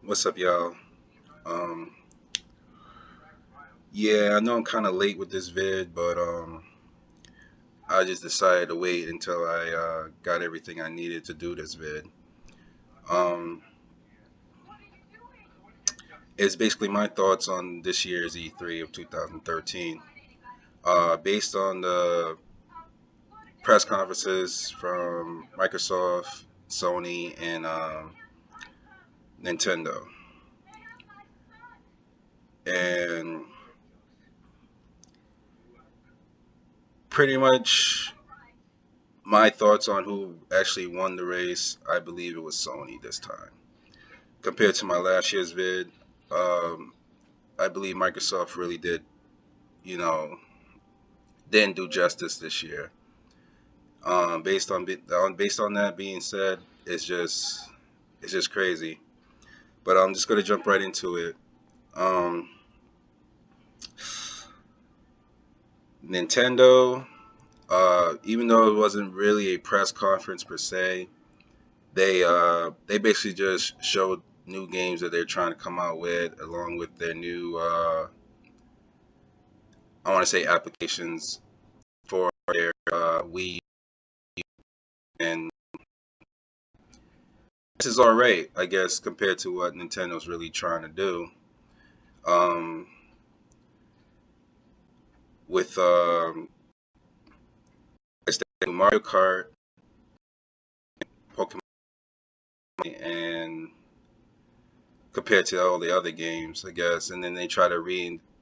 What's up, y'all? Um, yeah, I know I'm kind of late with this vid, but I just decided to wait until I got everything I needed to do this vid. Um, it's basically my thoughts on this year's E3 of 2013, based on the press conferences from Microsoft, Sony, and Nintendo. And pretty much my thoughts on who actually won the race, I believe it was Sony this time. Compared to my last year's vid, um, I believe Microsoft really you know, didn't do justice this year. Based on that being said, it's just crazy. But I'm just gonna jump right into it. Um, Nintendo, even though it wasn't really a press conference per se, they basically just showed new games that they're trying to come out with, along with their new I want to say applications for their Wii, and this is all right, I guess, compared to what Nintendo's really trying to do. Um, with it's the Mario Kart, Pokemon, and compared to all the other games, I guess, and then they try to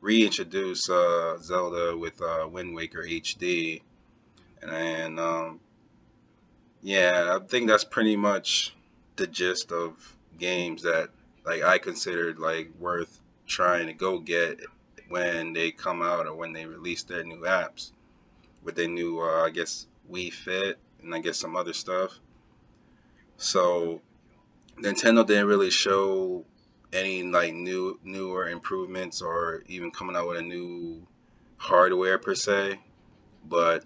reintroduce Zelda with Wind Waker HD, and yeah, I think that's pretty much the gist of games that like I considered like worth trying to go get when they come out or when they release their new apps with their new I guess Wii Fit and I guess some other stuff. So Nintendo didn't really show any like newer improvements or even coming out with a new hardware per se, but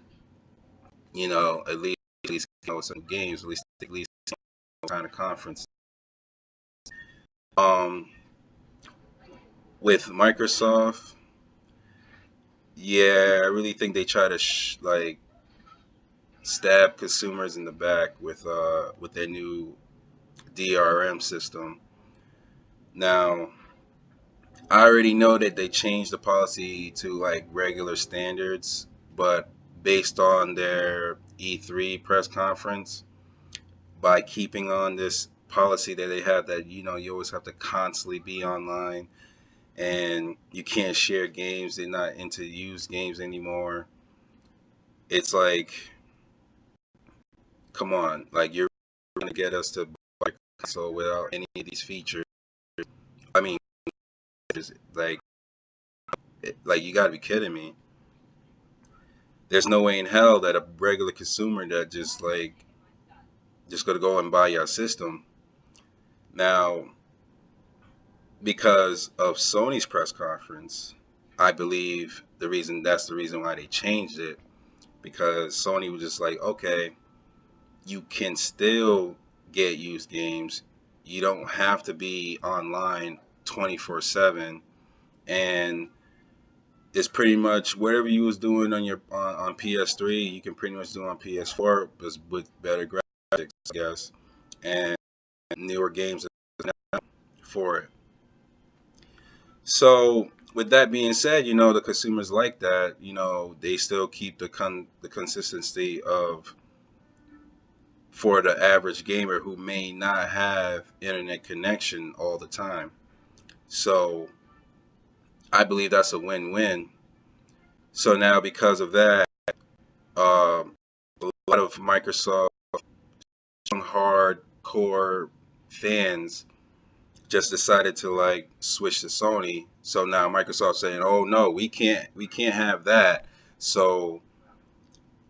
at least some games, at least some kind of conference. Um, with Microsoft, yeah, I really think they try to like stab consumers in the back with their new DRM system. Now, I already know that they changed the policy to like regular standards, but based on their E3 press conference, by keeping on this policy that they have that you always have to constantly be online and you can't share games, they're not into used games anymore. It's like, come on, like you're going to get us to buy a console without any of these features. I mean, it's like you got to be kidding me. There's no way in hell that a regular consumer that just gonna go and buy your system. Now, because of Sony's press conference, I believe that's the reason why they changed it, because Sony was just like, okay, you can still get used games. You don't have to be online 24/7, and it's pretty much whatever you was doing on your on PS3, you can pretty much do on PS4, but with better graphics, I guess, and newer games for it. So with that being said, the consumers like that. They still keep the consistency of for the average gamer who may not have internet connection all the time. So I believe that's a win-win. So now because of that, a lot of Microsoft hardcore fans just decided to like switch to Sony. So now Microsoft's saying, "Oh no, we can't have that." So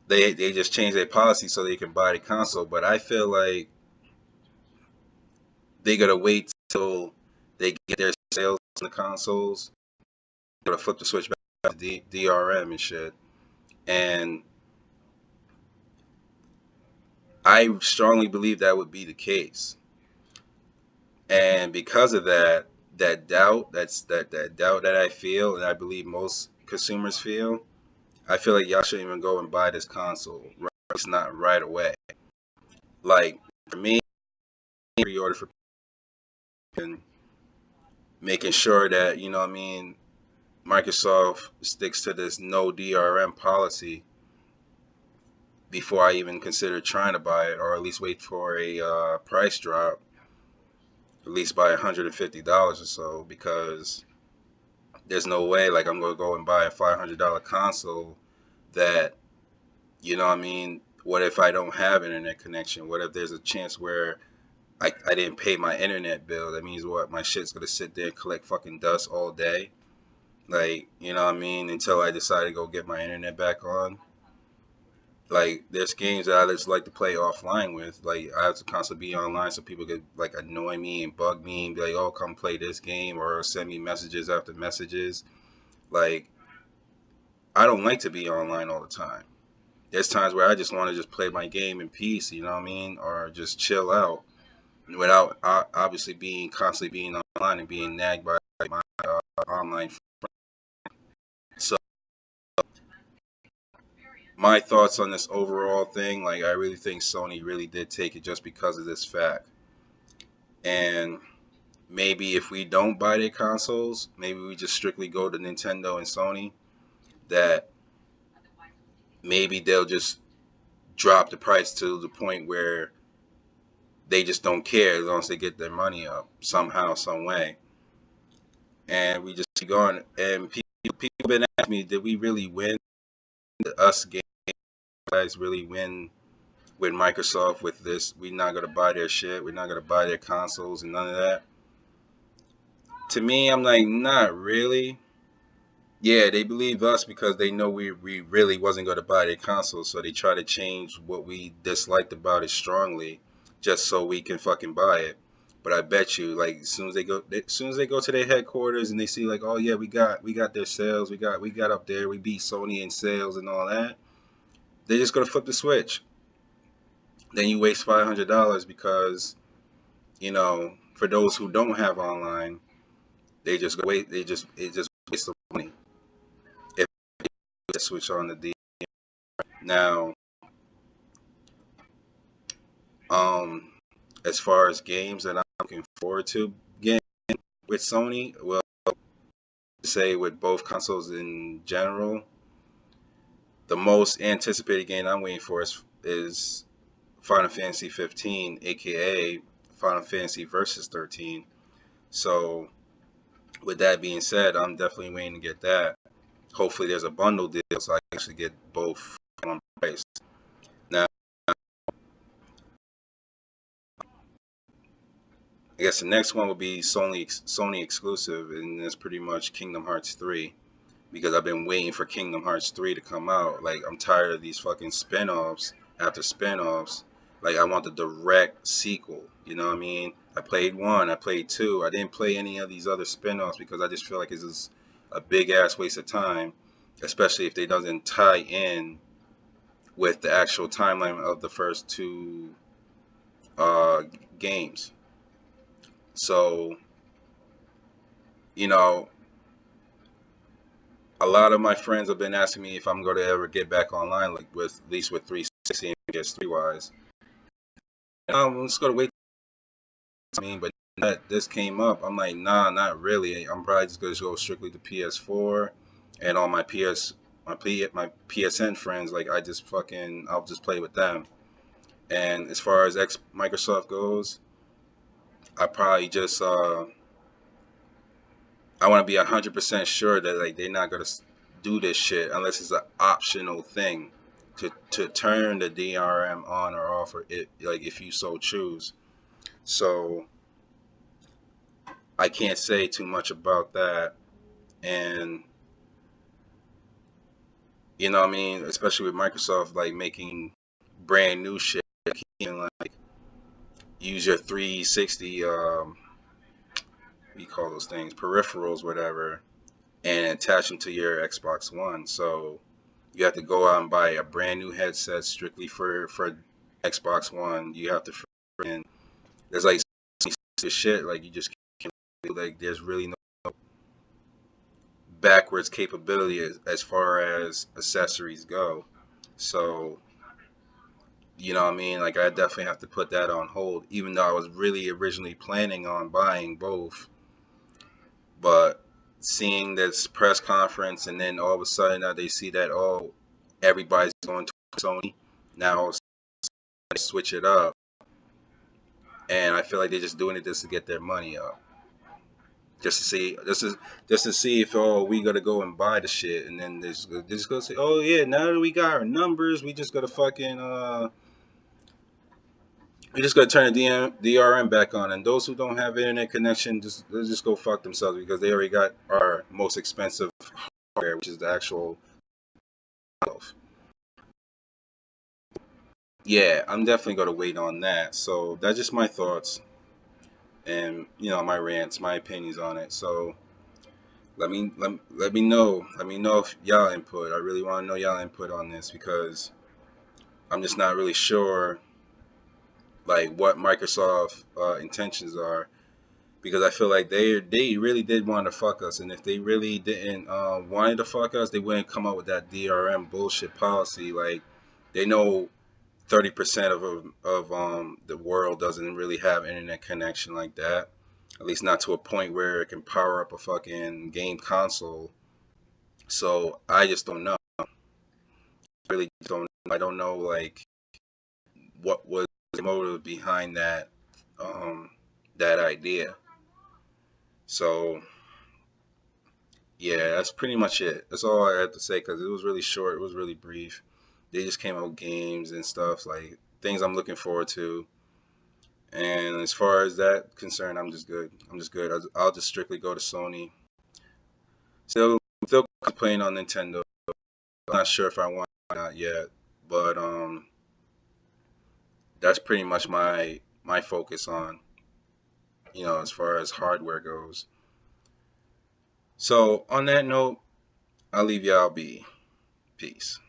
they just changed their policy so they can buy the console. But I feel like they gotta wait till they get their sales on the consoles. Gotta flip the switch back to DRM and shit. And I strongly believe that would be the case. And because of that, that doubt that I feel, and I believe most consumers feel, I feel like y'all shouldn't even go and buy this console. Right? It's not right away. Like for me, pre-order for and making sure that you know what I mean. Microsoft sticks to this no DRM policy before I even consider trying to buy it, or at least wait for a price drop, at least by $150 or so, because there's no way like I'm gonna go and buy a $500 console that you know what I mean. What if I don't have internet connection? What if there's a chance where I didn't pay my internet bill? That means what? My shit's gonna sit there and collect fucking dust all day. Like, you know what I mean? Until I decide to go get my internet back on. Like, there's games that I just like to play offline with. Like, I have to constantly be online so people could, like, annoy me and bug me and be like, oh, come play this game, or send me messages after messages. Like, I don't like to be online all the time. There's times where I just want to just play my game in peace, you know what I mean? Or just chill out without obviously being constantly being online and being nagged by my online. So my thoughts on this overall thing, like I really think Sony really did take it just because of this fact. And maybe if we don't buy their consoles, maybe we just strictly go to Nintendo and Sony, that maybe they'll just drop the price to the point where they just don't care as long as they get their money up somehow, some way. And we just keep going. And people have been asking me, did we really win? Us game guys really win with Microsoft with this? We're not gonna buy their shit. We're not gonna buy their consoles and none of that. To me, I'm like, not really. Yeah, they believe us because they know we really wasn't gonna buy their consoles, so they try to change what we disliked about it strongly, just so we can fucking buy it. But I bet you, like, as soon as they go to their headquarters and they see, like, oh yeah, we got their sales, we got up there, we beat Sony in sales and all that. They're just gonna flip the switch. Then you waste $500 because you know, for those who don't have online, they just wait. It just waste of money if they switch on the D. Now, um, as far as games that I'm looking forward to getting with Sony, well, say with both consoles in general, the most anticipated game I'm waiting for is Final Fantasy 15, aka Final Fantasy Versus 13. So, with that being said, I'm definitely waiting to get that. Hopefully, there's a bundle deal so I can actually get both for one price. Now, I guess the next one will be Sony exclusive, and it's pretty much Kingdom Hearts 3 because I've been waiting for Kingdom Hearts 3 to come out. Like I'm tired of these fucking spin-offs after spin-offs. Like I want the direct sequel. You know what I mean? I played 1, I played 2. I didn't play any of these other spin-offs because I just feel like it's just a big ass waste of time, especially if they doesn't tie in with the actual timeline of the first two uh, games. So, you know, a lot of my friends have been asking me if I'm going to ever get back online, like with at least with 360 and PS3 wise. I'm just going to wait. I mean, but this came up. I'm like, nah, not really. I'm probably just going to go strictly to PS4 and all my my PSN friends. Like, I'll just play with them. And as far as Microsoft goes, I probably just I want to be 100% sure that like they're not gonna do this shit unless it's an optional thing to turn the DRM on or off, or it like if you so choose. So I can't say too much about that, and you know what I mean, especially with Microsoft like making brand new shit, you can like use your 360 what do you call those things, peripherals, whatever, and attach them to your Xbox One. So you have to go out and buy a brand new headset strictly for Xbox One. You have to freaking there's like the shit. Like you just can't, like there's really no backwards capability as far as accessories go. So you know what I mean? Like I definitely have to put that on hold, even though I was really originally planning on buying both. But seeing this press conference and then all of a sudden now they see that everybody's going to Sony now, switch it up, and I feel like they're just doing it just to get their money up, just to see just to see if we gotta go and buy the shit, and then they're just gonna say, oh yeah, now that we got our numbers, we just gotta fucking we just gotta turn the DRM back on, and those who don't have internet connection just go fuck themselves because they already got our most expensive hardware, which is the actual health. Yeah, I'm definitely gonna wait on that. So that's just my thoughts and my rants, my opinions on it. So let me know if y'all input. I really want to know y'all input on this because I'm just not really sure like what Microsoft intentions are, because I feel like they really did want to fuck us, and if they really didn't wanted to fuck us, they wouldn't come up with that DRM bullshit policy. Like they know 30% of the world doesn't really have internet connection like that. At least not to a point where it can power up a fucking game console. So I just don't know. I really don't. I don't know like what was the motive behind that idea. So yeah, that's pretty much it. That's all I have to say because it was really short. It was really brief. They just came out with games and stuff like things I'm looking forward to. And as far as that concerned, I'm just good. I'm just good. I'll just strictly go to Sony. Still playing on Nintendo. I'm not sure if I want or not yet, but that's pretty much my focus on as far as hardware goes. So on that note, I'll leave y'all be. Peace.